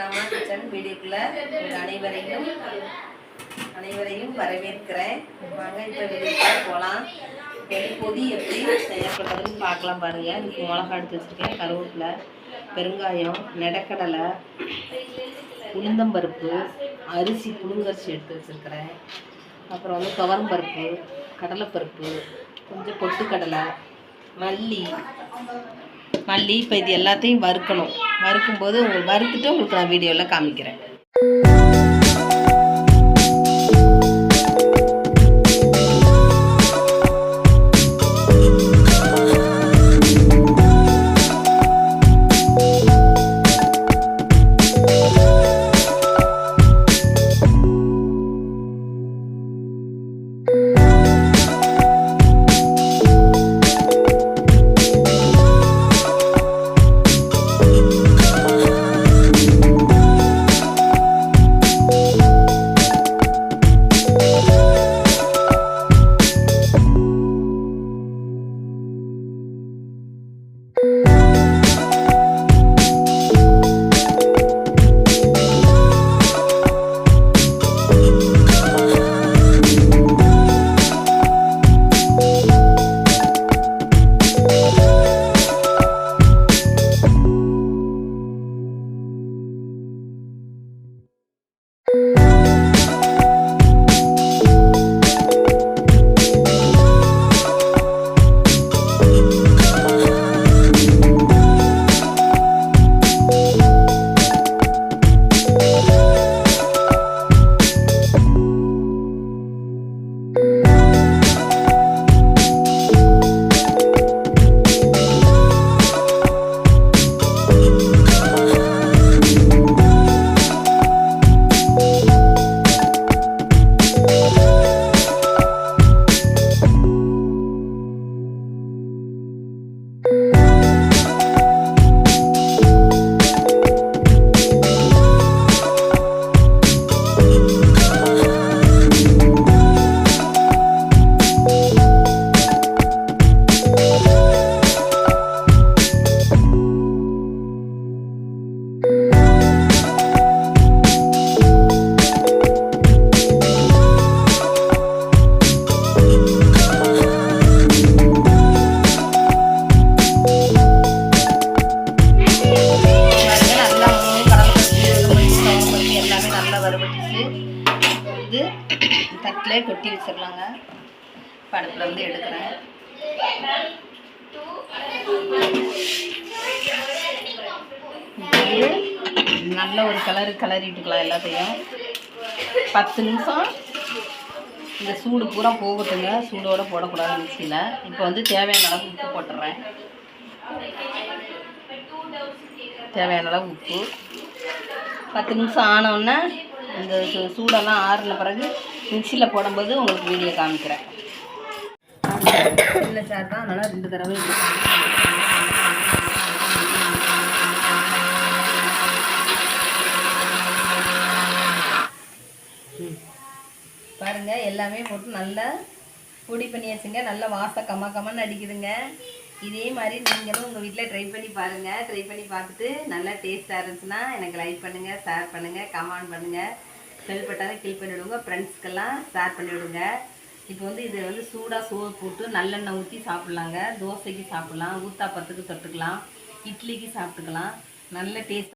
Rama kitchen வீடியோக்குள்ள அனைவரையும் வரவேற்கிறேன். வாங்க இப்போ வீடியோக்குள்ள போகலாம். பொதி எப்படி செய்யப்படுறதுன்னு பார்க்கலாம். பாருங்க, இதுக்கு மிளகா எடுத்து வச்சுருக்கேன், கருவேப்பிலை, பெருங்காயம், நெடக்கடலை, உளுந்தம்பருப்பு, அரிசி புழுங்கரிசி எடுத்து வச்சுருக்கிறேன். அப்புறம் வந்து துவரம்பருப்பு, கடலைப்பருப்பு, கொஞ்சம் பொட்டுக்கடலை, மல்லி. இப்போ இது எல்லாத்தையும் வறுக்கணும். வறுக்கும்போது வறுத்துட்டு உங்களுக்கு நான் வீடியோவில் காமிக்கிறேன். வந்து தட்டில் கொட்டி வச்சிடலாங்க. படுப்பில் வந்து எடுக்கிறேன். நல்ல ஒரு கிளறிட்டுக்கலாம். எல்லாத்தையும் 10 நிமிஷம் இந்த சூடு பூரா போகட்டுங்க. சூடோடு போடக்கூடாது மிக்சியில். இப்போ வந்து தேவையான அளவு உப்பு போட்டுடுறேன். தேவையான அளவு உப்பு. 10 நிமிஷம் ஆனோடனே இந்த சூடெல்லாம் ஆறின பிறகு மிக்சியில் போடும்போது உங்களுக்கு வீடியோ காமிக்கிறேன். இல்லை சார் தான், அதனால் 2 தடவை பாருங்கள். எல்லாமே போட்டு நல்லா பொடி பண்ணி வச்சுங்க. நல்லா வாசம் கம்மன்னு அடிக்குதுங்க. இதே மாதிரி நீங்களும் உங்கள் வீட்டில் ட்ரை பண்ணி பாருங்கள். ட்ரை பண்ணி பார்த்துட்டு நல்லா டேஸ்ட்டாக இருந்துச்சுன்னா எனக்கு லைக் பண்ணுங்கள், ஷேர் பண்ணுங்கள், கமெண்ட் பண்ணுங்கள். பெல் பட்டானை கிளிக் பண்ணி விடுங்க. ஃப்ரெண்ட்ஸ்க்கெல்லாம் ஷேர் பண்ணி விடுங்க. இப்போ வந்து இதை வந்து சூடாக சோறு போட்டு நல்லெண்ணெய் ஊற்றி சாப்பிட்லாங்க. தோசைக்கு சாப்பிட்லாம், ஊத்தாப்பத்துக்கு தொட்டுக்கலாம், இட்லிக்கு சாப்பிட்டுக்கலாம். நல்ல டேஸ்ட்.